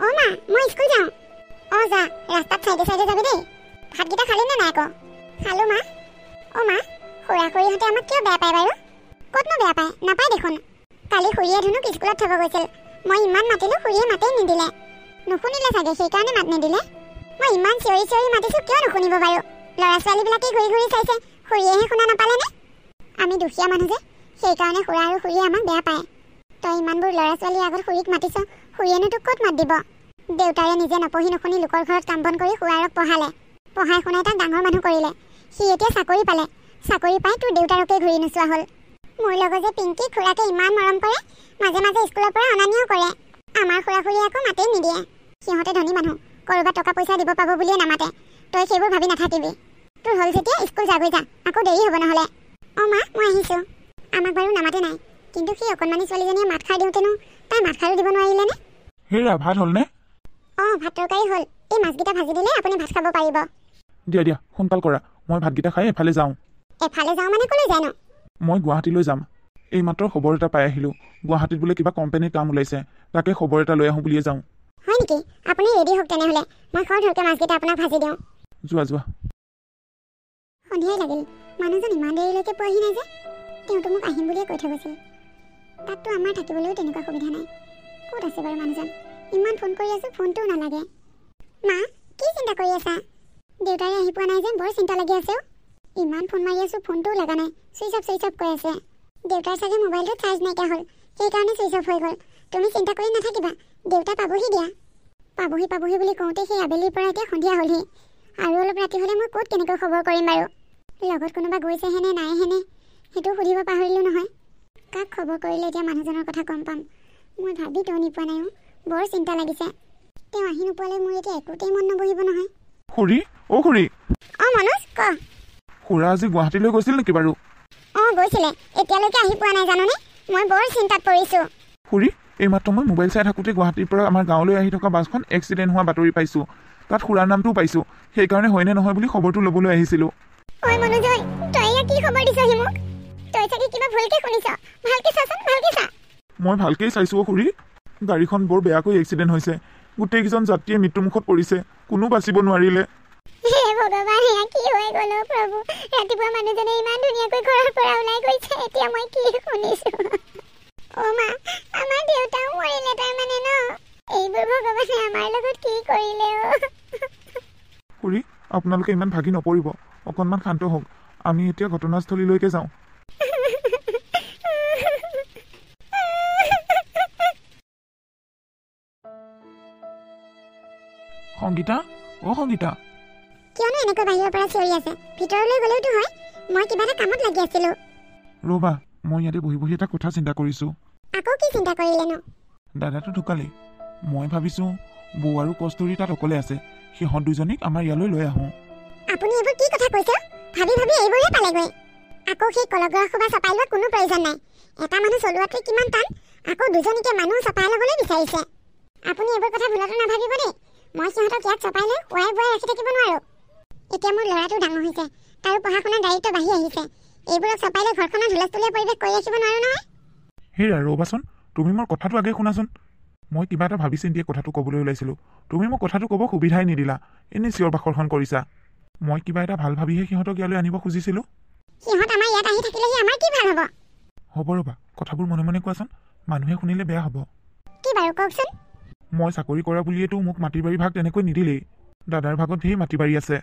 অ মা মই স্কুল যাওঁ। অ যা, ৰাস্তাত চাইডে চাইডে যাবি দেই। ভাতকেইটা খালি নে নাই আকৌ? খালো মা। অ মা, খুৰা খুৰীহঁতে আমাক কিয় বেয়া পায় বাৰু? ক'তনো বেয়া পায়? নাপায় দেখোন। কালি খুৰীয়ে ধুনুক স্কুলত থ'ব গৈছিল। মই ইমান মাতিলো, খুৰীয়ে মাতেই নিদিলে। নুশুনিলে চাগে, সেইকাৰণে মাত নিদিলে। মই ইমান চিঞৰি চিঞৰি মাতিছোঁ, কিয় নুশুনিব বাৰু? ল'ৰা ছোৱালীবিলাকেই ঘূৰি ঘূৰি চাইছে, খুৰীয়েহে শুনা নাপালেনে? আমি দুখীয়া মানুহ যে, সেইকাৰণে খুৰা আৰু খুৰীয়ে আমাক বেয়া পায়। তই ইমানবোৰ ল'ৰা ছোৱালীৰ আগত খুৰীক মাতিছ, খুৰীয়েনো তোক ক'ত মাত দিব? দেউতাৰে নিজে নপঢ়ি নুশুনি লোকৰ ঘৰত কাম বন কৰি খুৰাৰক পঢ়ালে, পঢ়াই শুনাই তাক ডাঙৰ মানুহ কৰিলে। সি এতিয়া চাকৰি পালে, চাকৰি পাই তোৰ দেউতাৰকে ঘূৰি নোচোৱা হ'ল। মোৰ লগত যে পিংকি খুৰাকে ইমান মৰম কৰে, মাজে মাজে স্কুলৰ পৰা অনা নিয়াও কৰে। আমাৰ খুৰা খুৰীয়ে আকৌ মাতেই নিদিয়ে। সিহঁতে ধনী মানুহ, ক'ৰবাত টকা পইচা দিব পাব বুলিয়ে নামাতে। তই সেইবোৰ ভাবি নাথাকিবি। তোৰ হ'ল যেতিয়া স্কুল যাগৈ যা, আকৌ দেৰি হ'ব নহ'লে। অ মা মই আহিছোঁ। আমাক বাৰু নামাতে নাই, কিন্তু সেই অকণমানি ছোৱালীজনীয়ে মাত খাই দিওঁতেনো তাই মাত খাইও দিব নোৱাৰিলেনে? হেৰা, ভাত হ'লনে? অ ভাত তৰকাৰী হ'ল। এই মাছকেইটা ভাজি দিলে আপুনি ভাত খাব পাৰিব। দিয়া দিয়া, সোনকাল কৰা। মই ভাতকেইটা খাই এফালে যাওঁ। এফালে যাওঁ মানে ক'লৈ যায় ন? মই গুৱাহাটীলৈ যাম। এইমাত্ৰ খবৰ এটা পাই আহিলোঁ, গুৱাহাটীত বোলে কিবা কোম্পানীৰ কাম ওলাইছে। তাকে খবৰ এটা লৈ আহোঁ বুলিয়ে যাওঁ। হয় নেকি? আপুনি ৰেডি হওক তেনেহ'লে, মই খৰধৰকৈ মাছকেইটা আপোনাক ভাজি দিওঁ। যোৱা যোৱা। সন্ধিয়াই লাগিল, মানুহজন ইমান দেৰিলৈকে পোৱাহি নাই যে। তেওঁতো মোক আহিম বুলিয়ে কৈ থৈ গৈছিল। তাততো আমাৰ থাকিবলৈও তেনেকুৱা সুবিধা নাই। ক'ত আছে বাৰু মানুহজন? ইমান ফোন কৰি আছোঁ, ফোনটোও নালাগে। মা কি চিন্তা কৰি আছা? দেউতাৰে আহি পোৱা নাই যে বৰ চিন্তা লাগি আছে। ইমান ফোন মাৰি আছোঁ, ফোনটোও লগা নাই, চুইচ অফ কৈ আছে। দেউতাৰ চাগে মোবাইলটোত চাৰ্জ নাইকিয়া হ'ল, সেইকাৰণে চুইচ অফ হৈ গ'ল। তুমি চিন্তা কৰি নাথাকিবা, দেউতা পাবহি দিয়া। পাবহি বুলি কওঁতে সেই আবেলিৰ পৰা এতিয়া সন্ধিয়া হ'লহি। আৰু অলপ ৰাতি হ'লে মই ক'ত কেনেকৈ খবৰ কৰিম বাৰু? লগত কোনোবা গৈছেহেনে নাইহেনে সেইটো সুধিব পাহৰিলোঁ নহয়। কাক খবৰ কৰিলে এতিয়া মানুহজনৰ কথা গম পাম? মই ভাবি তনি পোৱা নাই। বৰ চিন্তা লাগিছে। তেওঁ আহি নোপোৱালে মোৰ এতিয়া একোতেই মন নবহিব নহয়। খুৰী, অ খুৰী। অ মনোজ ক। খুৰা আজি গুৱাহাটীলৈ গৈছিল নেকি বাৰু? অ গৈছিলে, এতিয়ালৈকে আহি পোৱা নাই জাননে? মই বৰ চিন্তাত পৰিছোঁ। খুৰী, এইমাত্ৰ মই মোবাইল চাই থাকোঁতে গুৱাহাটীৰ পৰা আমাৰ গাঁৱলৈ আহি থকা বাছখন এক্সিডেণ্ট হোৱা বাতৰি পাইছোঁ। তাত খুৰাৰ নামটোও পাইছোঁ। সেইকাৰণে হয়নে নহয় বুলি খবৰটো ল'বলৈ আহিছিলোঁ। ঐ মনোজ, তই ইয়াক কি খবৰ দিছহি মোক? তই চাগে কিবা ভুলকে শুনিছ। ভালকে চাচোন, ভালকে চা। মই ভালকেই চাইছোঁ খুৰী। গাড়ীখন বৰ বেয়াকৈ এক্সিডেণ্ট হৈছে। গোটেইকেইজন যাত্ৰীয়ে মৃত্যুমুখত পৰিছে, কোনো বাচিব নোৱাৰিলে। হে ভগৱান, এয়া কি হৈ গ'ল প্ৰভু? ৰাতিপুৱা মানুহজনে ইমান ধুনীয়াকৈ ঘৰৰ পৰা ওলাই গৈছে, এতিয়া মই কি শুনিছোঁ? অ মা, আমাৰ দেউতাও মৰিলে তাৰমানে ন? এইবোৰ ভগৱানে আমাৰ লগত কি কৰিলে? খুৰী, আপোনালোকে ইমান ভাগি নপৰিব, অকণমান শান্ত হওক। আমি এতিয়া ঘটনাস্থলীলৈকে যাওঁ। সংগীতা, অ সংগীতা। কিয়নো এনেকৈ বাহিৰৰ পৰা চিঞৰি আছে? ভিতৰলৈ গ'লেওতো হয়। মই কিবা এটা কামত লাগি আছিলোঁ। ৰ'বা, মই ইয়াতে বহি বহি এটা কথা চিন্তা কৰিছোঁ। আকৌ কি চিন্তা কৰিলেনো? দাদাটো ঢুকালে। মই ভাবিছোঁ বৌ আৰু কস্তুৰী তাত অকলে আছে, সিহঁত দুজনীক আমাৰ ইয়ালৈ লৈ আহোঁ। আপুনি এইবোৰ কি কথা কৈছে? ভাবি ভাবি এইবোৰহে পালেগৈ। আকৌ সেই কলগ্ৰহ সোপা চপাই লোৱাৰ কোনো প্ৰয়োজন নাই। এটা মানুহ চলোৱাটোৱে কিমান টান, আকৌ দুজনীকে মানুহ চপাই ল'বলৈ বিচাৰিছে। আপুনি এইবোৰ কথা ভুলতো নাভাবিব দেই। মই সিহঁতক ইয়াত চপাই লৈ খুৱাই বুৱাই ৰাখি থাকিব নোৱাৰোঁ। এতিয়া মোৰ ল'ৰাটো ডাঙৰ হৈছে, তাৰো পঢ়া শুনাৰ দায়িত্ব বাঢ়ি আহিছে। এইবোৰক চপাই লৈ ঘৰখনৰ হুলস্থুলীয়া পৰিৱেশ কৰি ৰাখিব নোৱাৰোঁ নহয়। হেৰা, ৰ'বাচোন, তুমি মোৰ কথাটো আগে শুনাচোন। মই কিবা এটা ভাবি চিন্তিয়ে কথাটো ক'বলৈ ওলাইছিলোঁ। তুমি মোক কথাটো ক'ব সুবিধাই নিদিলা, এনেই চিঞৰ বাখৰখন কৰিছা। মই কিবা এটা ভাল ভাবিহে সিহঁতক ইয়ালৈ আনিব খুজিছিলোঁ। সিহঁত আমাৰ ইয়াত আহি থাকিলেহি আমাৰ কি ভাল হ'ব? হ'ব ৰ'বা, কথাবোৰ মনে মনে কোৱাচোন, মানুহে শুনিলে বেয়া হ'ব। কি বাৰু কওকচোন? মই চাকৰি কৰা বুলিয়েতো মোক মাটি বাৰী ভাগ তেনেকৈ নিদিলেই। দাদাৰ ভাগত ধেৰ মাটি বাৰী আছে।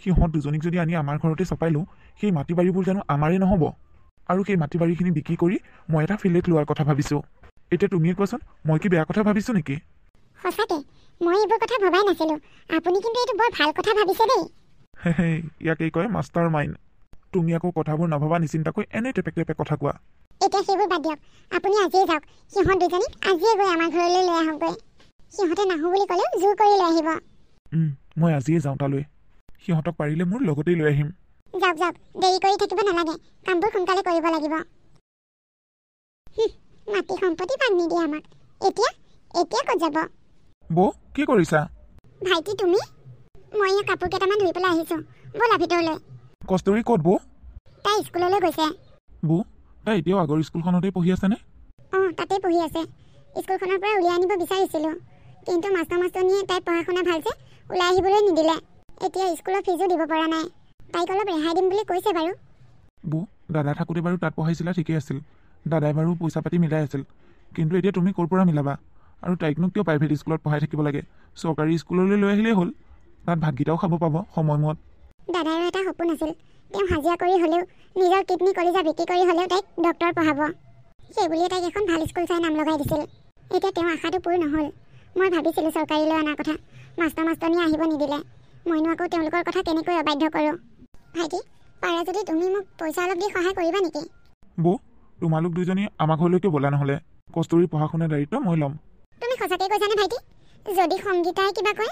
সিহঁত দুজনীক যদি আনি আমাৰ ঘৰতে চপাই লওঁ, সেই মাটি বাৰীবোৰ জানো আমাৰেই নহ'ব? আৰু সেই মাটি বাৰীখিনি বিক্ৰী কৰি মই এটা ফ্লেট লোৱাৰ কথা ভাবিছোঁ। এতিয়া তুমিয়ে কোৱাচোন, মই কি বেয়া কথা ভাবিছোঁ নেকি? সঁচাকে মই এইবোৰ কথা ভবাই নাছিলোঁ। আপুনি কিন্তু এইটো বৰ ভাল কথা ভাবিছে দেই। হে, ইয়াকেই কয় মাষ্টাৰ মাইণ্ড। তুমি আকৌ কথাবোৰ নাভাবা নিচিন্তাকৈ এনেই টেপেক টেপেক কথা কোৱা। এতিয়া সেইবোৰ বাদ দিয়ক, আপুনি আজিয়ে যাওক। সিহঁত দুজনীক আজিয়ে গৈ আমাৰ ঘৰলৈ লৈ আহকগৈ। সিহঁতে নাহোঁ বুলি ক'লেও জোৰ কৰি লৈ আহিব। মই আজিয়ে যাওঁ তালৈ। সিহঁতক পাৰিলে মোৰ লগতেই লৈ আহিম। যাওক যাওক, দেৰি কৰি থাকিব নালাগে, কামবোৰ সোনকালে কৰিব লাগিব। মাটি সম্পত্তি ভাগ নিদিয়ে আমাক। এতিয়া ক'ত যাব? বৌ, কি কৰিছা? ভাইটি তুমি? মই ইয়াৰ কাপোৰ কেইটামান ধুই পেলাই আহিছোঁ, ব'লা ভিতৰলৈ। কস্তুৰী ক'ত বৌ? তাই স্কুললৈ গৈছে। বৌ, তাই এতিয়াও আগৰ স্কুলখনতেই পঢ়ি আছেনে? তাতেই পঢ়ি আছে। স্কুলখনৰ পৰা উলিয়াই আনিব বিচাৰিছিলোঁ, কিন্তু মাষ্টৰনিয়ে তাই পঢ়া শুনা ভাল যে ওলাই আহিবলৈ নিদিলে। এতিয়া স্কুলৰ ফিজো দিব পৰা নাই। তাইক অলপ ৰেহাই দিম বুলি কৈছে বাৰু। বৌ, দাদা থাকোঁতে বাৰু তাত পঢ়াইছিলা, ঠিকেই আছিল। দাদাই বাৰু পইচা পাতি মিলাই আছিল, কিন্তু এতিয়া তুমি ক'ৰ পৰা মিলাবা? আৰু তাইকনো কিয় প্ৰাইভেট স্কুলত পঢ়াই থাকিব লাগে? চৰকাৰী স্কুললৈ লৈ আহিলেই হ'ল, তাত ভাতকেইটাও খাব পাব সময়মত। দাদাৰো এটা সপোন আছিল, তেওঁ হাজিৰা কৰি হ'লেও নিজৰ কিডনী কলিজা বিক্ৰী কৰি হ'লেও তাইক ডক্টৰ পঢ়াব। সেইবুলিয়ে তাইক এখন ভাল স্কুল চাই নাম লগাই দিছিল। এতিয়া তেওঁৰ আশাটো পূৰ নহ'ল। মই ভাবিছিলোঁ চৰকাৰীলৈ অনাৰ কথা, মাষ্টৰনিয়ে আহিব নিদিলে। মইনো আকৌ তেওঁলোকৰ কথা কেনেকৈ অবাধ্য কৰোঁ? ভাইটি, পাৰে যদি তুমি মোক পইচা অলপ দি সহায় কৰিবা নেকি? বৌ, তোমালোক দুজনী আমাৰ ঘৰলৈকে ব'লা, নহ'লে কস্তুৰীৰ পঢ়া শুনাৰ দায়িত্ব মই ল'ম। তুমি সঁচাকৈ কৈছানে ভাইটি? যদি সংগীতাই কিবা কয়?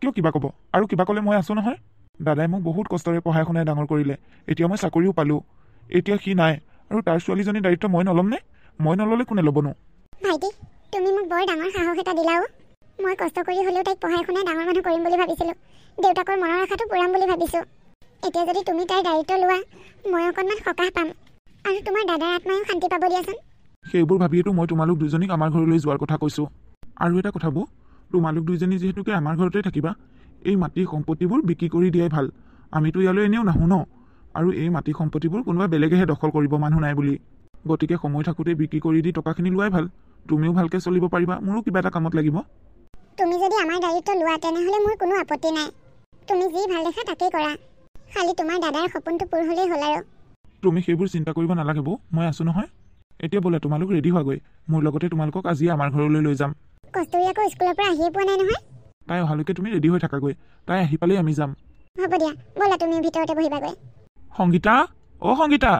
কিয় কিবা ক'ব? আৰু কিবা ক'লে মই আছোঁ নহয়। দাদাই মোক বহুত কষ্টৰে পঢ়াই শুনাই ডাঙৰ কৰিলে। এতিয়া মই চাকৰিও পালোঁ। এতিয়া সি নাই, আৰু তাৰ ছোৱালীজনীৰ দায়িত্ব মই নল'মনে? মই নল'লে কোনে ল'বনো? ভাইটি, তুমি মোক বৰ ডাঙৰ সাহস এটা দিলাও। মই কষ্ট কৰি হ'লেও তাইক পঢ়াই শুনাই ডাঙৰ মানুহ কৰিম বুলি ভাবিছিলোঁ। দেউতাকৰ মনৰ আশাটো পূৰাম বুলি ভাবিছোঁ। এতিয়া যদি তুমি তাইৰ দায়িত্ব লোৱা, মই অকণমান সকাহ পাম, আৰু তোমাৰ দাদাৰ আত্মায়ো শান্তি পাব দিয়াচোন। সেইবোৰ ভাবিয়েতো মই তোমালোক দুজনীক আমাৰ ঘৰলৈ যোৱাৰ কথা কৈছোঁ। আৰু এটা কথা বৌ, তোমালোক দুজনী যিহেতুকে আমাৰ ঘৰতে থাকিবা, এই মাটি সম্পত্তিবোৰ বিক্ৰী কৰি দিয়াই ভাল। আমিতো ইয়ালৈ এনেও নাহোঁ ন, আৰু এই মাটি সম্পত্তিবোৰ কোনোবা বেলেগেহে দখল কৰিব, মানুহ নাই বুলি। গতিকে সময় থাকোঁতে বিক্ৰী কৰি দি টকাখিনি লোৱাই ভাল। তুমিও ভালকৈ চলিব পাৰিবা, মোৰো কিবা এটা কামত লাগিব। তুমি যদি আমাৰ দায়িত্ব লোৱা, তেনেহ'লে মোৰ কোনো আপত্তি নাই। তুমি যি ভাল দেখা তাকেই কৰা, খালি তোমাৰ দাদাৰ সপোনটো পূৰ হ'লেই হ'ল। আৰু তুমি সেইবোৰ চিন্তা কৰিব নালাগে বৌ, মই আছোঁ নহয়। এতিয়া বোলে তোমালোক ৰেডি হোৱাগৈ, মোৰ লগতে তোমালোকক আজিয়ে আমাৰ ঘৰলৈ লৈ যাম। কস্তুৰী আকৌ স্কুলৰ পৰা আহিয়ে পোৱা নাই নহয়। তাই অহালৈকে তুমি ৰেডি হৈ থাকাগৈ, তাই আহি পালেই আমি যাম। হ'ব দিয়া, ব'লা তুমি ভিতৰতে বহিবাগৈ। সংগীতা, অ' সংগীতা।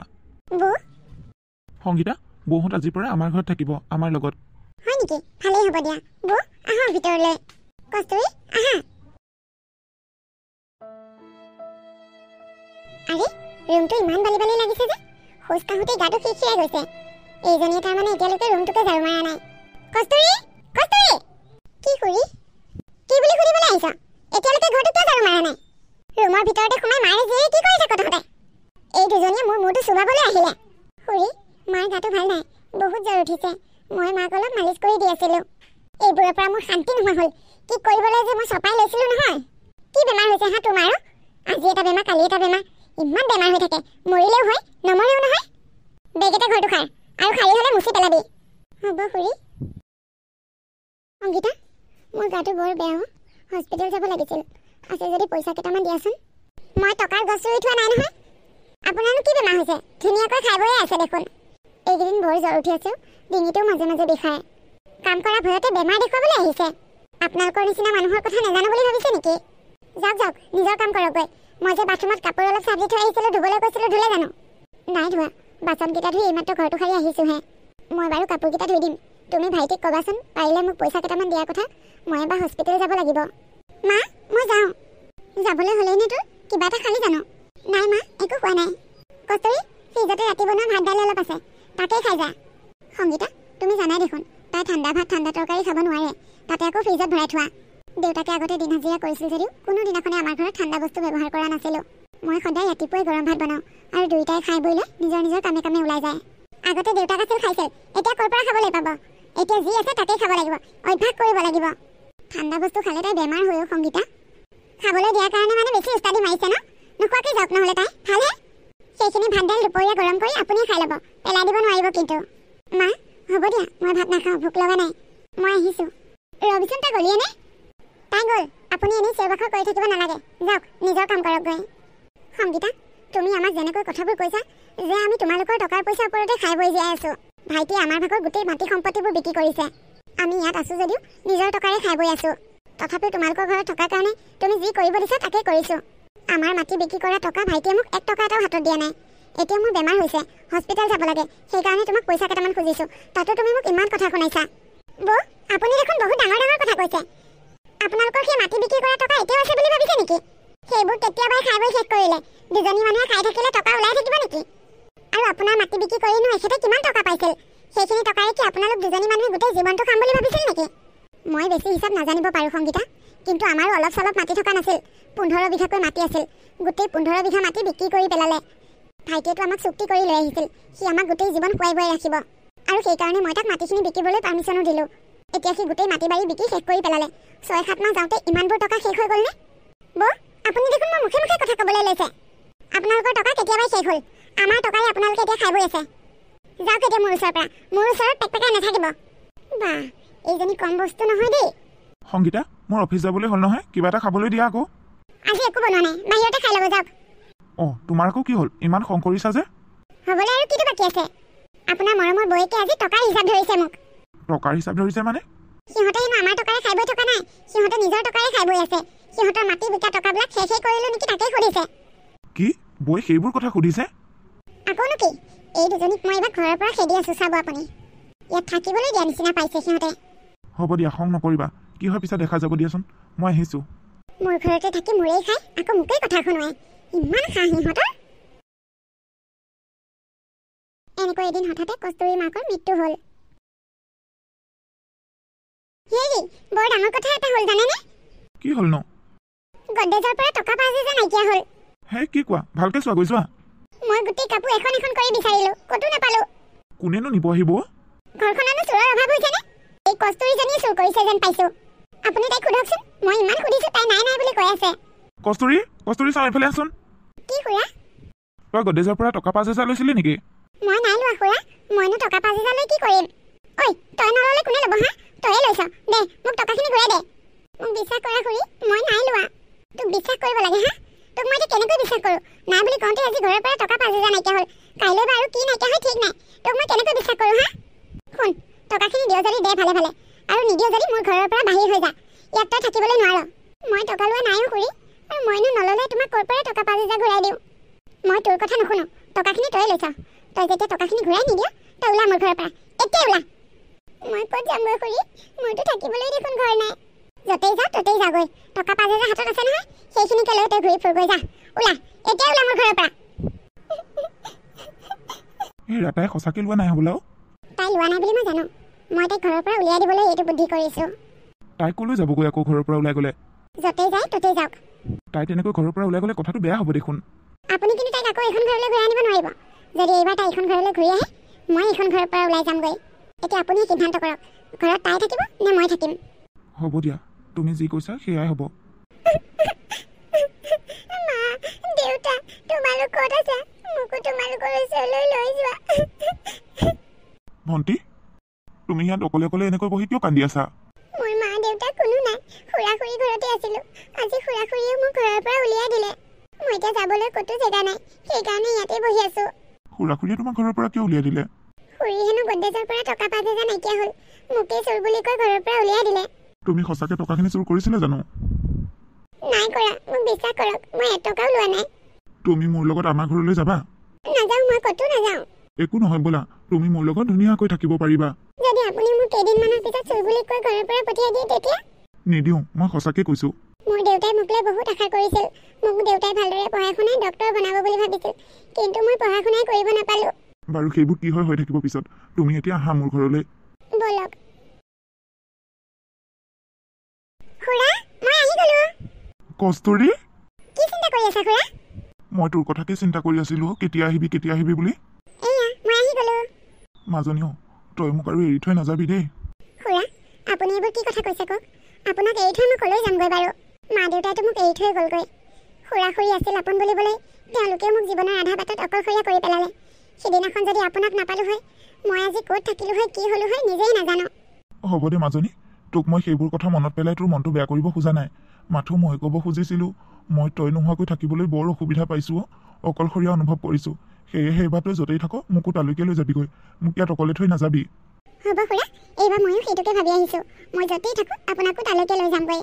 বৌ, সংগীতা, বৌহঁত আজিৰ পৰা আমাৰ ঘৰত থাকিব, আমাৰ লগত। হয় নেকি? ভালেই হ'ব দিয়া। বৌ, আহা ভিতৰলৈ। কস্তুৰী, আহা। আৰে, ৰুমটো ইমান বালি বালি লাগিছে যে, খোজ কাঢ়োঁতেই গাটো খিৰখিৰাই গৈছে। এইজনীয়ে তাৰমানে এতিয়ালৈকে ৰুমটোকে ঝাৰু মাৰা নাই। কস্তুৰী, কস্তুৰী! কি খুৰী? কি বুলি সুধিবলৈ আহিছ? এতিয়ালৈকে ঘৰটো কিয় ঝাৰু মাৰা নাই? ৰুমৰ ভিতৰতে সোমাই মাৰে যে কি কৰি থাক তহঁতে? এই দুজনীয়ে মোৰ মূৰটো চুবাবলৈ আহিলে। খুৰী, মাৰ গাটো ভাল নাই, বহুত জ্বৰ উঠিছে। মই মাক অলপ মালিচ কৰি দি আছিলোঁ। এইবোৰৰ পৰা মোৰ শান্তি নোহোৱা হ'ল। কি কৰিবলৈ যে মই চপাই লৈছিলোঁ নহয়। কি বেমাৰ হৈছে হা তোমাৰো? আজি এটা বেমাৰ, কালি এটা বেমাৰ। ইমান বেমাৰ হৈ থাকে, মৰিলেও হয়, নমৰেও নহয়। বেগেতে ঘৰটো খাৰ, আৰু খালী হ'লে মুচি পেলাবি। হ'ব খুৰী। সংগীতা, মোৰ গাটো বৰ বেয়া। হস্পিটেল যাব লাগিছিল। আছে যদি পইচা কেইটামান দিয়াচোন। মই টকাৰ গছ ৰুই থোৱা নাই নহয়। আপোনাৰনো কি বেমাৰ হৈছে? ধুনীয়াকৈ খাই বৈয়ে আছে দেখোন। এইকেইদিন বৰ জ্বৰ উঠি আছোঁ, ডিঙিটোও মাজে মাজে বিষায়। কাম কৰা ভয়তে বেমাৰ দেখুৱাবলৈ আহিছে। আপোনালোকৰ নিচিনা মানুহৰ কথা নাজানো বুলি ভাবিছে নেকি? যাওক যাওক, নিজৰ কাম কৰকগৈ। মই যে বাথৰুমত কাপোৰ অলপ চাবি থৈ আহিছিলোঁ, ধুবলৈ কৈছিলোঁ, ধুলে জানো? নাই ধোৱা, বাচনকেইটা ধুই এইমাত্ৰ ঘৰটো সাৰি আহিছোঁহে। মই বাৰু কাপোৰকেইটা ধুই দিম। তুমি ভাইটিক ক'বাচোন, পাৰিলে মোক পইচা কেইটামান দিয়াৰ কথা। মই এবাৰ হস্পিটেল যাব লাগিব। মা, মই যাওঁ। যাবলৈ হ'লেই নে তোৰ? কিবা এটা খালি জানো? নাই মা, একো খোৱা নাই। কস্তুৰী, ফ্ৰিজতে ৰাতি বনোৱা ভাত দাইল অলপ আছে, তাকেই খাই যা। সংগীতা, তুমি জানাই দেখোন, তাই ঠাণ্ডা ভাত ঠাণ্ডা তৰকাৰী খাব নোৱাৰে, তাতে আকৌ ফ্ৰিজত ভৰাই থোৱা। দেউতাকে আগতে দিন হাজিৰা কৰিছিল যদিও কোনো দিনাখনে আমাৰ ঘৰত ঠাণ্ডা বস্তু ব্যৱহাৰ কৰা নাছিলোঁ। মই সদায় ৰাতিপুৱাই গৰম ভাত বনাওঁ, আৰু দুয়োটাই খাই বৈ লৈ নিজৰ নিজৰ কামে কামে ওলাই যায়। আগতে দেউতাক আছিল খাইছিল, এতিয়া ক'ৰ পৰা খাবলৈ পাব? এতিয়া যি আছে তাকেই খাব লাগিব, অভ্যাস কৰিব লাগিব। ঠাণ্ডা বস্তু খালে তাই বেমাৰ হৈও সংগীতা। খাবলৈ দিয়াৰ কাৰণে মানে বেছি উস্তাদি মাৰিছে ন? নোখোৱাকৈ যাওক নহ'লে তাই, ভালহে? সেইখিনি ভাত দাইল দুপৰীয়া গৰম কৰি আপুনিয়ে খাই ল'ব, পেলাই দিব নোৱাৰিব কিন্তু। মা, হ'ব দিয়া, মই ভাত নাখাওঁ, ভোক লগা নাই। মই আহিছোঁ। ৰবিচোন, তই গলিয়ে নে? তাই গ'ল। আপুনি এনেই চিঞৰ-বাখৰ কৰি থাকিব নালাগে, যাওক নিজৰ কাম কৰকগৈ। সংগীতা, তুমি আমাক যেনেকৈ কথাবোৰ কৈছা যে আমি তোমালোকৰ টকাৰ পইচাৰ ওপৰতে খাই বৈ জীয়াই আছোঁ। ভাইটিয়ে আমাৰ ভাগৰ গোটেই মাটি সম্পত্তিবোৰ বিক্ৰী কৰিছে। আমি ইয়াত আছোঁ যদিও নিজৰ টকাৰে খাই বৈ আছোঁ। তথাপিও তোমালোকৰ ঘৰত থকাৰ কাৰণে তুমি যি কৰিব দিছা তাকেই কৰিছোঁ। আমাৰ মাটি বিক্ৰী কৰা টকা ভাইটিয়ে মোক 1 টকা এটাও হাতত দিয়া নাই। এতিয়া মোৰ বেমাৰ হৈছে, হস্পিটেল যাব লাগে, সেইকাৰণে তোমাক পইচা কেইটামান খুজিছোঁ। তাতো তুমি মোক ইমান কথা শুনাইছা। বৌ, আপুনি দেখোন বহুত ডাঙৰ ডাঙৰ কথা কৈছে। আপোনালোকৰ সেই মাটি বিক্ৰী কৰা টকা এতিয়াও আছে বুলি ভাবিছে নেকি? সেইবোৰ কেতিয়াবাই খাই বৈ শেষ কৰিলে। দুজনী মানুহে খাই থাকিলে টকা ওলাই থাকিব নেকি? আৰু আপোনাৰ মাটি বিক্ৰী কৰিনো এখেতে কিমান টকা পাইছিল? সেইখিনি টকাৰে কি আপোনালোক দুজনী মানুহে গোটেই জীৱনটো খাম বুলি ভাবিছিল নেকি? মই বেছি হিচাপ নাজানিব পাৰোঁ সংগীতা, কিন্তু আমাৰো অলপ চলপ মাটি থকা নাছিল। 15 বিঘাকৈ মাটি আছিল। গোটেই 15 বিঘা মাটি বিক্ৰী কৰি পেলালে। ভাইটিয়েতো আমাক চুক্তি কৰি লৈ আহিছিল, সি আমাক গোটেই জীৱন খুৱাই বুৱাই ৰাখিব, আৰু সেইকাৰণে মই তাক মাটিখিনি বিকিবলৈ পাৰ্মিশ্যনো দিলোঁ। এতিয়া সি গোটেই মাটি বাৰী বিকি শেষ কৰি পেলালে 6-7 মাহ যাওঁতে ইমানবোৰ টকা শেষ হৈ গ'লনে বৌ আপুনি দেখোন মোৰ মুখে মুখে কথা ক'বলৈ লৈছে আপোনালোকৰ টকা কেতিয়াবাই শেষ হ'ল আমাৰ টকাৰে আপোনালোকে এতিয়া খাই বৈ আছে যাওক এতিয়া মোৰ ওচৰৰ পৰা মোৰ ওচৰত পেকপেকাই নাথাকিব বা এইজনী কম বস্তু নহয় দেই সংগীতা মোৰ অফিচ যাবলৈ হ'ল নহয় কিবা এটা খাবলৈ দিয়া আকৌ আজি একো বনোৱা নাই বাহিৰতে খাই ল'ব যাওক তোমাৰ আকৌ কি হ'ল ইমান খং কৰিছা যে হ'বলৈ আৰু কিটো বাকী আছে আপোনাৰ মৰমৰ বৌয়েকে আজি টকাৰ হিচাপ ধৰিছে মোক টকাৰ হিচাপ ধৰিছে মানে সিহঁতে হেনো আমাৰ টকাৰে খাই বৈ থকা নাই সিহঁতে নিজৰ টকাৰে খাই বৈ আছে সিহঁতৰ মাটি বিকা টকাবিলাক শেষেই কৰিলোঁ নেকি তাকেই সুধিছে কি বৌয়ে সেইবোৰ কথা সুধিছে আকৌনো কি এই দুজনীক মই এবাৰ ঘৰৰ পৰা খেদি আছোঁ চাব আপুনি ইয়াত থাকিবলৈ দিয়া নিচিনা পাইছে সিহঁতে হ'ব দিয়া খং নকৰিবা কি হয় পিছত দেখা যাব দিয়াচোন মই আহিছোঁ মোৰ ঘৰতে থাকি মোৰেই খাই আকৌ মোকেই কথা শুনোৱাই ইমান হাঁহি সিহঁতৰ এনেকৈ এদিন হঠাতে কস্তুৰী মাকৰ মৃত্যু হ'ল হেৰি বৰ ডাঙৰ কথা এটা হ'ল জানেনে কি হ'ল ন গড্ৰেজৰ পৰা টকা 5,000 নাইকিয়া হ'ল হে কি কোৱা ভালকৈ চোৱা গৈ যোৱা মই গোটেই কাপোৰ এখন এখন কৰি বিচাৰিলোঁ ক'তো নাপালোঁ কোনেনো নিব আহিব ঘৰখননো চোৰৰ অভাৱ হৈছেনে এই কস্তুৰীজনীয়ে চুৰ কৰিছে যেন পাইছোঁ আপুনি তাইক সোধকচোন মই ইমান সুধিছোঁ তাই নাই নাই বুলি কৈ আছে কস্তুৰী চাওঁ এইফালে আছোন কি খুৰা তই গড্ৰেজৰ পৰা টকা 5,000 লৈছিলি নেকি মই নাই লোৱা খুৰা মইনো টকা 5,000 লৈ কি কৰিম ঐ তই নল'লে কোনে ল'ব হা তয়ে লৈছ দে মোক টকাখিনি ঘূৰাই দে মোক বিশ্বাস কৰা খুৰী মই নাই লোৱা তোক বিশ্বাস কৰিব লাগে হা তোক মই এতিয়া কেনেকৈ বিশ্বাস কৰোঁ নাই বুলি কওঁতে আজি ঘৰৰ পৰা টকা 5,000 নাইকিয়া হ'ল কাইলৈ বা আৰু কি নাইকিয়া হয় ঠিক নাই তোক মই কেনেকৈ বিশ্বাস কৰোঁ হা শুন টকাখিনি দিয় যদি দে ভালে ভালে আৰু নিদিয় যদি মোৰ ঘৰৰ পৰা বাহিৰ হৈ যা ইয়াত তই থাকিবলৈ নোৱাৰ মই টকা লোৱা নাইও খুৰী আৰু মইনো নল'লে তোমাক ক'ৰ পৰা টকা 5,000 ঘূৰাই দিওঁ মই তোৰ কথা নুশুনো টকাখিনি তয়ে লৈছ তই যেতিয়া টকাখিনি ঘূৰাই নিদিয় তই ওলা মোৰ ঘৰৰ পৰা এতিয়া ওলা মই ক'ত যামগৈ খুৰী মইতো থাকিবলৈ দেখোন ঘৰ নাই য'তেই যাওঁ ত'তেই যাগৈ টকা 5,000 হাতত আছে নহয় সেইখিনিকে লৈ তই ঘূৰি ফুৰগৈ যা ওলা এতিয়া ওলা মোৰ ঘৰৰ পৰা এই ৰাতাই সঁচাকৈ লোৱা নাই হ'বলা তাই লোৱা নাই বুলি মই জানো মই তাইক ঘৰৰ পৰা উলিয়াই দিবলৈ এইটো বুদ্ধি কৰিছোঁ তাই ক'লৈ যাবগৈ আকৌ ঘৰৰ পৰা ওলাই গ'লে য'তেই যায় ত'তেই যাওক তাই তেনেকৈ ঘৰৰ পৰা ওলাই গ'লে কথাটো বেয়া হ'ব দেখোন আপুনি কিন্তু তাইক আকৌ এইখন ঘৰলৈ ঘূৰাই আনিব নোৱাৰিব যদি এইবাৰ তাই এইখন ঘৰলৈ ঘূৰি আহে মই এইখন ঘৰৰ পৰা ওলাই যামগৈ এতিয়া আপুনি সিদ্ধান্ত কৰক ঘৰত তাই থাকিব নে মই থাকিম হ'ব দিয়া তুমি যি কৈছা সেয়াই হ'ব মা দেউতা তোমালোক ক'ত আছা মোকো তোমালোকৰ ওচৰলৈ লৈ যোৱা ভণ্টি তুমি ইয়াত অকলে অকলে এনেকৈ বহি কিয় কান্দি আছা মোৰ মা দেউতা কোনো নাই খুৰা খুৰী ঘৰতে আছিলোঁ আজি খুৰা খুৰীয়ে মোক ঘৰৰ পৰা উলিয়াই দিলে মই এতিয়া যাবলৈ ক'তো জেগা নাই সেইকাৰণে ইয়াতে বহি আছোঁ খুৰা খুৰীয়ে তোমাক ঘৰৰ পৰা কিয় উলিয়াই দিলে খুৰী হেনো গড্ৰেজৰ পৰা টকা 5,000 নাইকিয়া হ'ল মোকেই চোৰ বুলি কৈ ঘৰৰ পৰা উলিয়াই দিলে তুমি সঁচাকৈ টকাখিনি চুৰ কৰিছিলা জানো নাই কৰা মোক বিশ্বাস কৰক মই এটকাও লোৱা নাই তুমি মোৰ লগত আমাৰ ঘৰলৈ যাবা নাযাওঁ মই ক'তো নাযাওঁ একো নহয় ব'লা তুমি মোৰ লগত ধুনীয়াকৈ থাকিব পাৰিবা যদি আপুনি মোক কেইদিনমানৰ পিছত চোৰ বুলি কৈ ঘৰৰ পৰা পঠিয়াই দিয়ে তেতিয়া নিদিওঁ মই সঁচাকৈ কৈছোঁ মোৰ দেউতাই মোক লৈ বহুত আশা কৰিছিল মোক দেউতাই ভালদৰে পঢ়াই শুনাই ডক্টৰ বনাব বুলি ভাবিছিল কিন্তু মই পঢ়া শুনাই কৰিব নাপালোঁ বাৰু সেইবোৰ কি হয় হৈ থাকিব পিছত তুমি এতিয়া আহা মোৰ ঘৰলৈ বলক খুৰা মই আহি গ'লো কস্তুৰী কি চিন্তা কৰি আছা খুৰা মই তোৰ কথাকে চিন্তা কৰি আছিলোঁ কেতিয়া আহিবি বুলি এয়া মই আহি গ'লো মাজনীও তই মোক আৰু এৰি থৈ নাযাবি দেই খুৰা আপুনি এইবোৰ কি কথা কৈছে কওক আপোনাক এৰি থৈ মই ক'লৈ যামগৈ বাৰু মা দেউতাইতো মোক এৰি থৈ গ'লগৈ খুৰা খুৰী আছিল আপোন বুলিবলৈ তেওঁলোকেও মোক জীৱনৰ আধা বাটত অকলশৰীয়া কৰি পেলালে সিদিনাখন যদি আপোনাক নাপালোঁ হয় মই আজি ক'ত থাকিলোঁ হয় কি হ'লোঁ হয় নিজেই নাজানো হ'ব দে মাজনী তোক মই সেইবোৰ কথা মনত পেলাই তোৰ মনটো বেয়া কৰিব খোজা নাই মাথো মই ক'ব খুজিছিলোঁ মই তই নোহোৱাকৈ থাকিবলৈ বৰ অসুবিধা পাইছোঁ অকলশৰীয়া অনুভৱ কৰিছোঁ সেয়েহে এইবাৰ তই য'তেই থাক মোকো তালৈকে লৈ যাবিগৈ মোক ইয়াত অকলে থৈ নাযাবি হ'ব খুৰা এইবাৰ ময়ো সেইটোকে ভাবি আহিছোঁ মই য'তেই থাকোঁ আপোনাকো তালৈকে লৈ যামগৈ